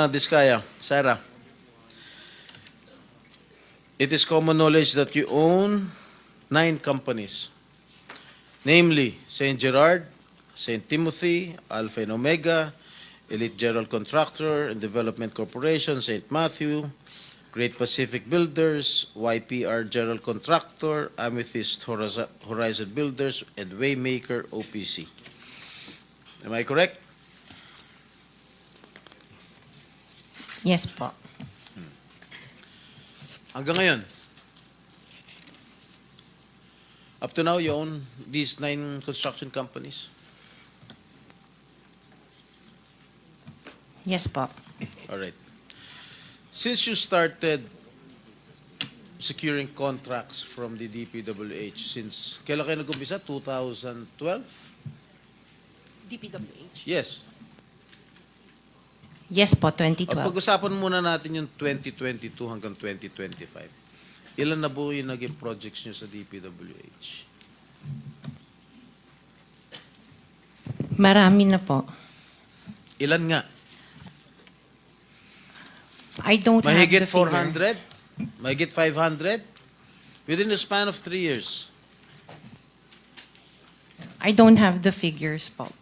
Diskaya, Sarah, it is common knowledge that you own 9 companies, namely St. Gerard, St. Timothy, Alpha and Omega, Elite General Contractor and Development Corporation, St. Matthew, Great Pacific Builders, YPR General Contractor, Amethyst Horizon Builders, and Waymaker OPC. Am I correct? Yes po. Hanggang ngayon, up to now, you own these 9 construction companies? Yes po. All right. Since you started securing contracts from the DPWH, since kailan kayo nag-umpisa? 2012? DPWH? Yes. Yes po, 2012. Pag-usapan muna natin yung 2022 hanggang 2025. Ilan na po yung naging projects nyo sa DPWH? Marami na po. Ilan nga? I don't have Mahigit the figure. 400? Mahigit 500? Within the span of 3 years. I don't have the figures po.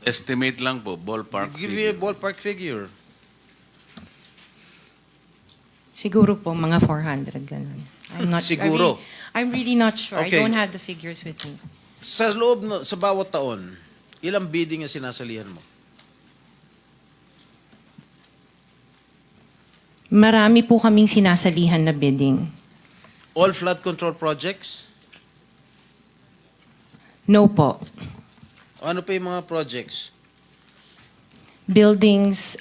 Estimate lang po, ballpark Give me a figure. ballpark figure. Siguro po, mga 400, ganun. I'm not Siguro. I'm really not sure. Okay. I don't have the figures with me. Sa loob, sa bawat taon, ilang bidding ang sinasalihan mo? Marami po kaming sinasalihan na bidding. All flood control projects? No po. Ano pa yung mga projects? Buildings,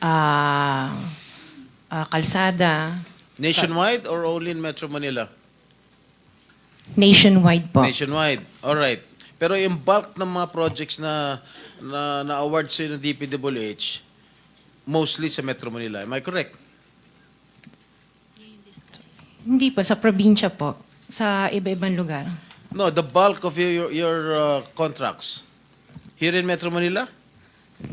kalsada, Nationwide or only in Metro Manila? nationwide po. Nationwide. All right. Pero yung bulk ng mga projects na award sa ng DPWH, mostly sa Metro Manila. Am I correct? Hindi po, sa probinsya po. Sa iba-ibang lugar. No, the bulk of your contracts. Here in Metro Manila?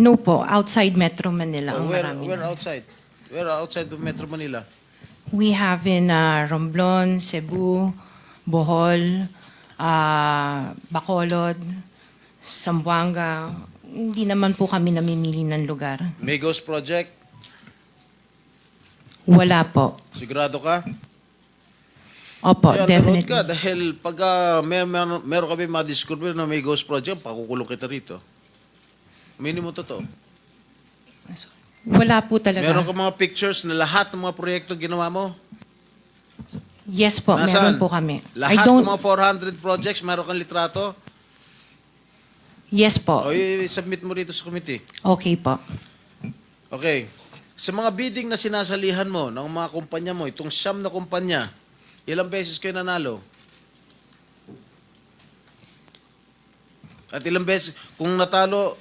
No po, outside Metro Manila ang marami. Where outside? Where outside of Metro Manila? We have in Romblon, Cebu, Bohol, Bacolod, Zamboanga. Hindi naman po kami namimili ng lugar. Migos Project? Wala po. Sigurado ka? Opo, Kaya definitely. ka dahil pag meron kami ma-discover na may ghost project, pakukulong kita rito. Minimum totoo. Wala po talaga. Meron ka mga pictures na lahat ng mga proyekto ginawa mo? Yes po, Nasaan? meron po kami. Lahat ng mga 400 projects, meron kang litrato? Yes po. O i-submit mo rito sa committee. Okay po. Okay. Sa mga bidding na sinasalihan mo ng mga kumpanya mo, itong 9 na kumpanya, ilang beses kayo nanalo? At ilang beses, kung natatalo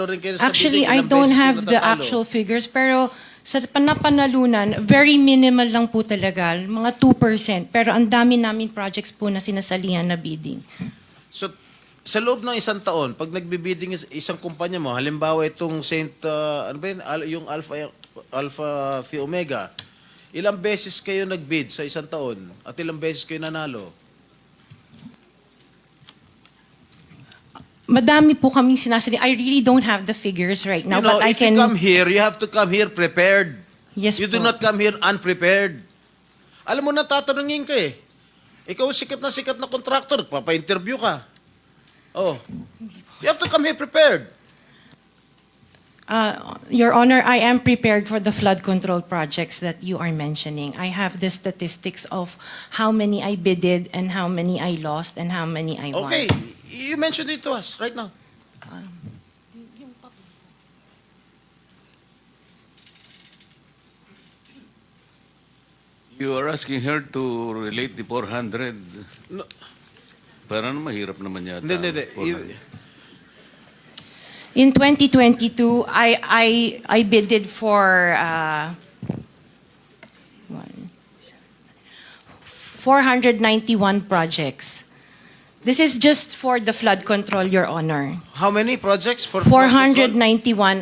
rin kayo sa Actually, bidding, I ilang don't beses kayo have the natatalo? actual figures, pero sa napanalunan, very minimal lang po talaga, mga 2%. Pero ang dami namin projects po na sinasalihan na bidding. So, sa loob ng isang taon, pag nagbibidding isang kumpanya mo, halimbawa itong ano ba yun? Yung Alpha Phi Omega, ilang beses kayo nagbid sa isang taon at ilang beses kayo nanalo? Madami po kaming sinasali. I really don't have the figures right now, you know, but I if can... you come here, you have to come here prepared. Yes You po. do not come here unprepared. Alam mo na, tatanungin ka eh. Ikaw sikat na contractor, papa-interview ka. Oh. You have to come here prepared. Your Honor, I am prepared for the flood control projects that you are mentioning. I have the statistics of how many I bidded and how many I lost and how many I won. Okay. You mentioned it to us right now. You are asking her to relate the 400. No. Parang mahirap naman yata. Hindi. 400. In 2022, I bidded for 491 projects. This is just for the flood control, Your Honor. How many projects? For 491.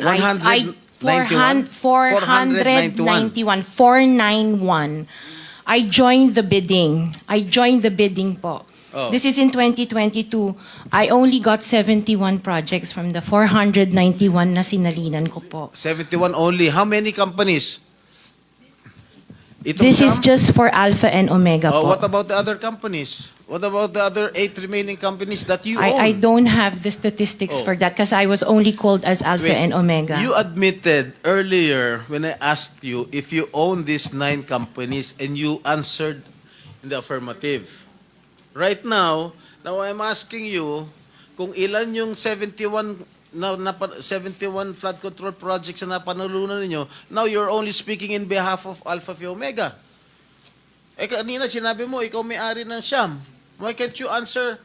100 491. 491. I joined the bidding. Po. Oh. This is in 2022. I only got 71 projects from the 491 na sinalinan ko po. 71 only. How many companies? Itong This is Sham? just for Alpha and Omega Oh, po. what about the other companies? What about the other 8 remaining companies that you own? I don't have the statistics Oh. for that because I was only called as Alpha Wait, and Omega. You admitted earlier when I asked you if you own these 9 companies and you answered in the affirmative. Right now I'm asking you kung ilan yung 71 71 flood control projects na napanalunan ninyo. Now you're only speaking in behalf of Alpha Phi Omega. Eh kanina sinabi mo ikaw may-ari ng Sham. Why can't you answer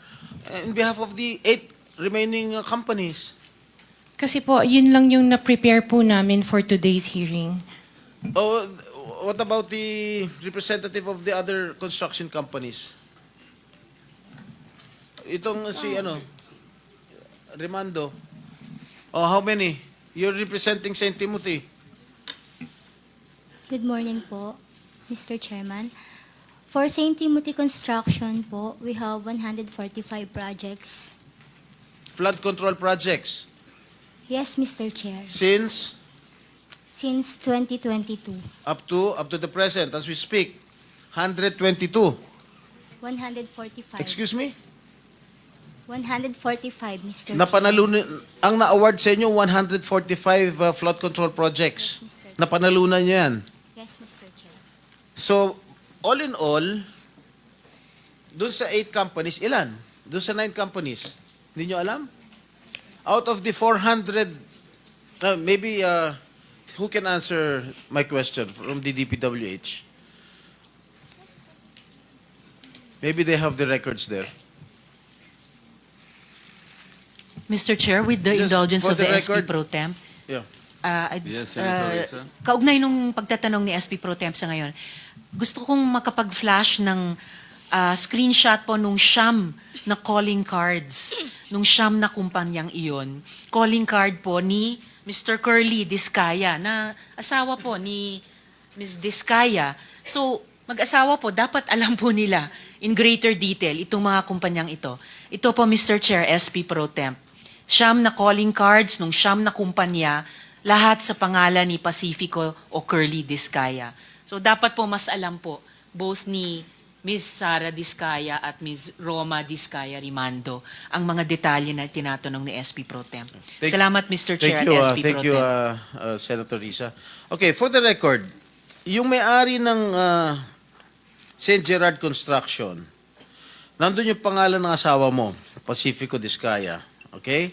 in behalf of the 8 remaining companies? Kasi po, yun lang yung na-prepare po namin for today's hearing. Oh, what about the representative of the other construction companies? Itong si Rimando. Oh, how many? You're representing St. Timothy. Good morning po, Mr. Chairman. For St. Timothy Construction po, we have 145 projects. Flood control projects. Yes, Mr. Chair. Since Since 2022, up to the present as we speak, 122. 145. Excuse me? 145, Mr. Chair. Napanalunan ang na-award sa inyo 145 flood control projects. Yes, Mr. Napanalunan niyo 'yan. Yes, Mr. Chair. So, all in all, dun sa 8 companies, ilan? Dun sa 9 companies, hindi nyo alam? Out of the 400, maybe, who can answer my question from the DPWH? Maybe they have the records there. Mr. Chair, with the Just indulgence for of the the SP record- Pro Temp, Yeah. Yes, Senator Risa. kaugnay nung pagtatanong ni SP Pro Temp sa ngayon, gusto kong makapag-flash ng screenshot po nung Sham na calling cards, nung Sham na kumpanyang iyon. Calling card po ni Mr. Curly Discaya, na asawa po ni Ms. Discaya. So, mag-asawa po, dapat alam po nila in greater detail itong mga kumpanyang ito. Ito po, Mr. Chair, SP Pro Temp. Siyam na calling cards nung siyam na kumpanya, lahat sa pangalan ni Pacifico o Curly Discaya. So dapat po mas alam po, both ni Ms. Sara Discaya at Ms. Roma Discaya Rimando, ang mga detalye na tinatanong ni SP Pro Temp. Salamat, Mr. Chair at SP Pro Thank you, Temp. Senator Risa. Okay, for the record, yung may-ari ng St. Gerard Construction, nandun yung pangalan ng asawa mo, Pacifico Discaya. Okay?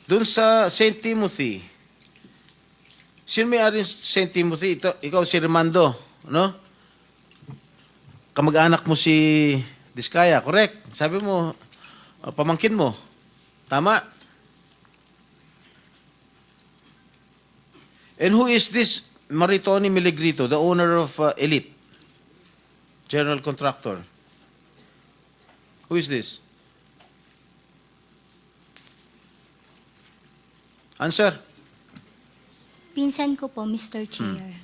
Doon sa St. Timothy, sino may-ari ng St. Timothy? Ikaw si Rimando, no? Kamag-anak mo si Discaya, correct? Sabi mo, pamangkin mo. Tama? And who is this Maritoni Miligrito, the owner of Elite General Contractor? Who is this? Answer. Pinsan ko po, Mr. Chair.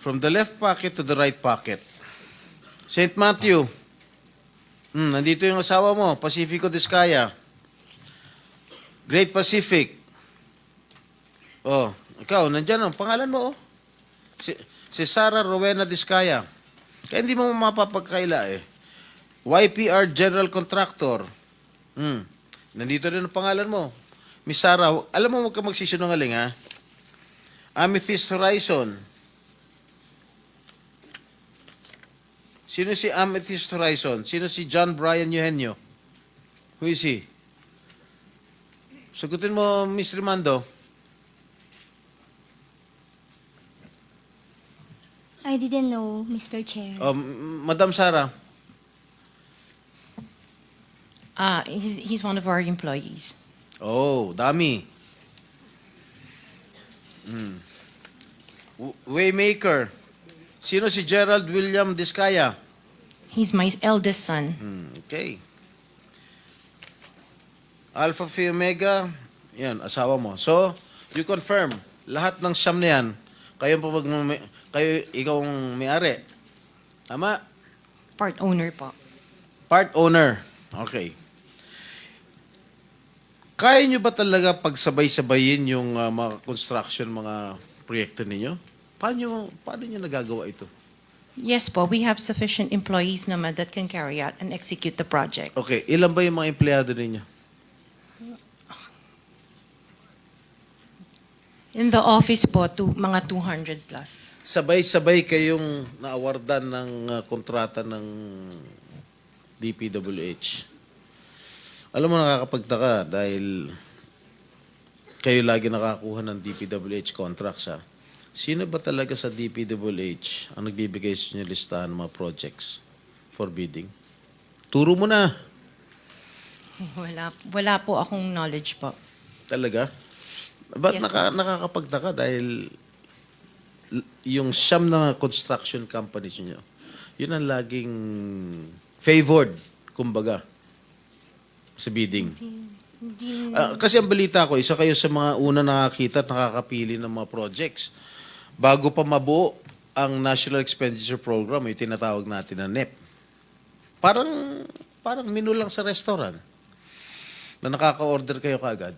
From the left pocket to the right pocket. St. Matthew. Nandito yung asawa mo, Pacifico Discaya. Great Pacific. Oh, ikaw, nandyan ang pangalan mo, oh. Si Sara Rowena Discaya. Kaya hindi mo mapapagkaila, eh. YPR General Contractor. Nandito rin ang pangalan mo. Miss Sara, alam mo, huwag ka magsisinungaling, ha? Amethyst Horizon. Sino si Amethyst Horizon? Sino si John Brian Eugenio? Who is he? Sagutin mo, Miss Rimando. I didn't know, Mr. Chair. Madam Sara. He's one of our employees. Oh, dami. Waymaker. Sino si Gerald William Discaya? He's my eldest son. Okay. Alpha Phi Omega, yan, asawa mo. So, you confirm lahat ng siyam na yan, ikaw ang may-ari. Tama? Part owner po. Part owner. Okay. Kaya nyo ba talaga pagsabay-sabayin yung mga construction, mga proyekto ninyo? Paano nyo nagagawa ito? Yes po, we have sufficient employees naman that can carry out and execute the project. Okay, ilan ba yung mga empleyado ninyo? In the office po, mga 200 plus. Sabay-sabay kayong naawardan ng kontrata ng DPWH. Alam mo, nakakapagtaka dahil kayo lagi nakakuha ng DPWH contracts, ha? Sino ba talaga sa DPWH ang nagbibigay sa inyo listahan ng mga projects for bidding? Turo mo na. Wala po akong knowledge po. Talaga? Ba't Yes, nakakapagtaka dahil yung siyam na construction companies nyo, yun ang laging favored, kumbaga, sa bidding. Kasi ang balita ko, isa kayo sa mga una nakakita at nakakapili ng mga projects. Bago pa mabuo ang National Expenditure Program, yung tinatawag natin na NEP. Parang menu lang sa restaurant na nakaka-order kayo kaagad.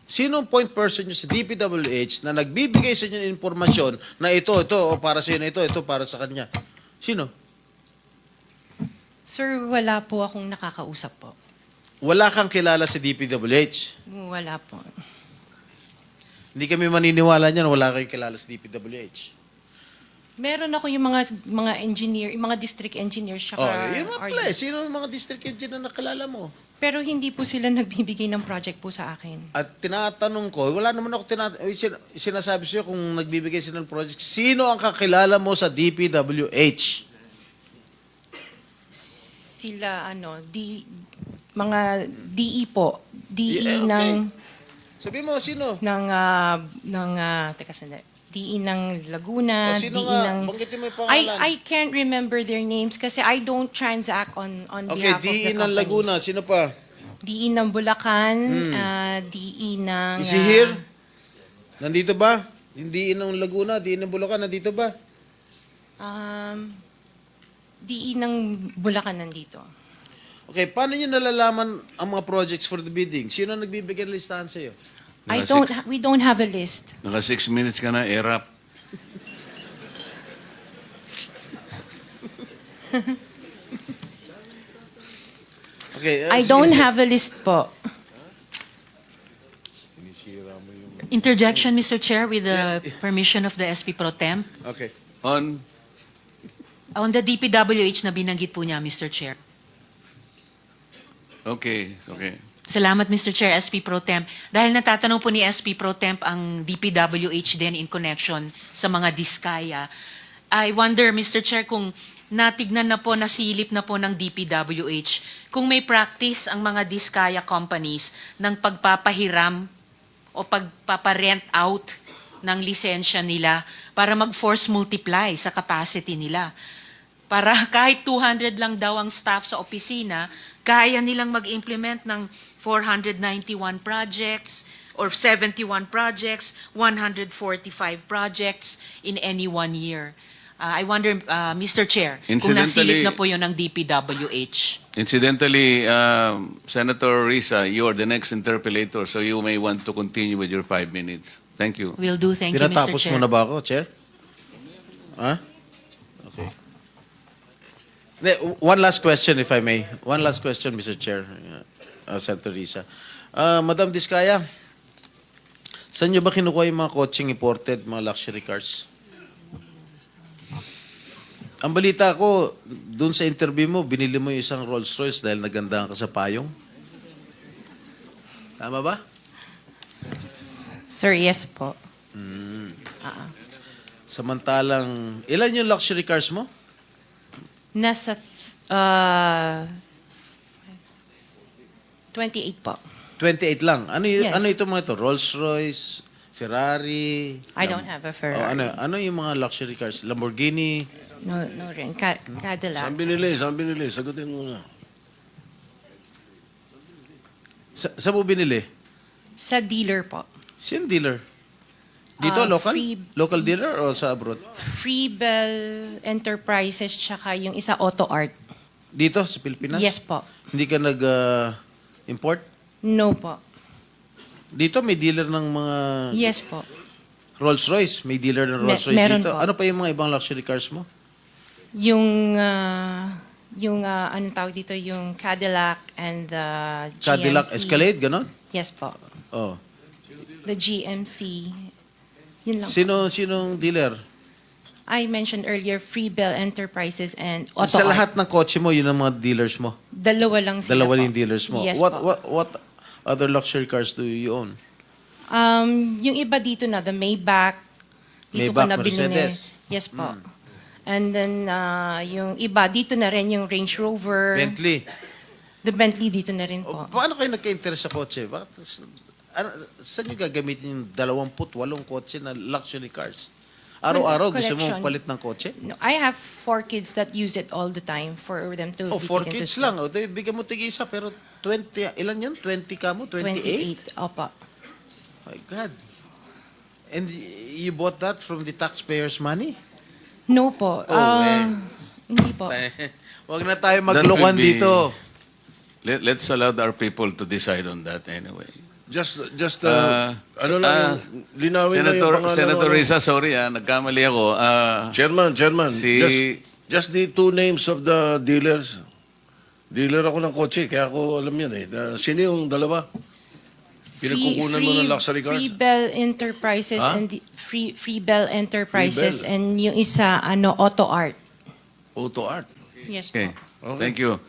Sino ang point person nyo sa DPWH na nagbibigay sa inyo ng informasyon na ito, o para sa inyo, ito para sa kanya? Sino? Sir, wala po akong nakakausap po. Wala kang kilala sa DPWH. Wala po. Hindi kami maniniwala niyan, wala kayong kilala sa DPWH. Meron ako yung mga engineer, yung mga district engineers, Oh, yun mga pala eh. Sino ang mga district engineer na nakilala mo? pero hindi po sila nagbibigay ng project po sa akin. At tinatanong ko, wala naman ako sinasabi sa'yo kung nagbibigay sila ng project. Sino ang kakilala mo sa DPWH? Sila, mga DE po. DE Yeah, okay. ng, Sabi mo, sino? teka sandali. DE ng Laguna, O, sino DE nga? ng... Banggitin mo yung pangalan. I can't remember their names kasi I don't transact on Okay, behalf of the DE ng companies. Laguna. Sino pa? DE ng Bulacan, DE ng... Is he here? Nandito ba? Yung DE ng Laguna, DE ng Bulacan, nandito ba? DE ng Bulacan nandito. Okay, paano nyo nalalaman ang mga projects for the bidding? Sino ang nagbibigay ng listahan sa'yo? We don't have a list. Naka 6 minutes ka na, erap. Okay, I sige, don't sige. have a list po. Interjection, Mr. Chair, with the permission of the SP Pro Temp. Okay. On the DPWH na binanggit po niya, Mr. Chair. Okay. Salamat, Mr. Chair, SP Pro Temp. Dahil natatanong po ni SP Pro Temp ang DPWH din in connection sa mga diskaya. I wonder, Mr. Chair, kung natignan na po, nasilip na po ng DPWH, kung may practice ang mga diskaya companies ng pagpapahiram o pagpaparent out ng lisensya nila para mag-force multiply sa capacity nila. Para kahit 200 lang daw ang staff sa opisina, kaya nilang mag-implement ng 491 projects or 71 projects, 145 projects in any 1 year. I wonder, Mr. Chair, kung nasilip na po yun ng DPWH. Incidentally, Senator Risa, you are the next interpellator, so you may want to continue with your 5 minutes. Thank you. Will do. Thank you, Mr. Tinatapos Chair. mo na ba ako, Chair? Ha? Okay. One last question, if I may. One last question, Mr. Chair, Senator Risa. Madam Diskaya, saan nyo ba kinukuha yung mga coaching imported, mga luxury cars? Ang balita ko, dun sa interview mo, binili mo yung isang Rolls Royce dahil nagandahan ka sa payong. Tama ba? Sir, yes po. Samantalang, ilan yung luxury cars mo? Nasa 28 po. 28 lang. Ano Yes. ano ito mga ito? Rolls Royce, Ferrari. I don't have a Ferrari. Ano yung mga luxury cars? Lamborghini. No rin. Cadillac. Saan binili? Sagutin mo na. Saan mo binili? Sa dealer po. Sino dealer? Dito, local? Free, Local dealer o sa abroad? Freebell Enterprises, tsaka yung isa Auto Art. Dito, sa Pilipinas? Yes po. Hindi ka nag-import? No po. Dito, may dealer ng mga Yes po. Rolls-Royce. May dealer ng Me- Rolls-Royce meron dito. po. Ano pa yung mga ibang luxury cars mo? Yung, anong tawag dito, yung Cadillac and the GMC. Cadillac Escalade, gano'n? Yes po. Oh. The GMC. Yun lang. Sinong dealer? I mentioned earlier, Freebell Enterprises and Auto Sa Art. lahat ng kotse mo, yun ang mga dealers mo. Dalawa lang sila Dalawa po. yung dealers mo. Yes what, po. what other luxury cars do you own? Yung iba dito na, the Maybach. Dito ko Maybach, na binili. Mercedes. Yes po. And then, yung iba, dito na rin yung Range Rover. Bentley. The Bentley dito na rin O, po. paano kayo nagka-interest sa kotse? Bakit, saan nyo gagamitin yung 28 kotse na luxury cars? Araw-araw gusto mo Collection. palit ng kotse? No, I have 4 kids that use it all the time for them to Oh, be 4 taken to kids school. lang. O, di, bigyan mo tig-isa, pero 20, ilan yun? 20 ka mo? 28? 28. Opo. My God. And you bought that from the taxpayers' money? No po. Hindi po. Huwag na tayo That maglokohan will be- dito. Let's allow our people to decide on that anyway. Just Senator linawin na yung pangalan. Senator ano. Risa, sorry nagkamali ako. Chairman, Si- just the two names of the dealers. Dealer ako ng kotse, kaya ako alam yan eh. Sino yung dalawa? Pinagkukunan mo ng luxury cars? Freebell Enterprises Ha? and Freebell Enterprises Freebell. and yung isa Auto Art. Auto Art. Yes Okay. po. Thank you.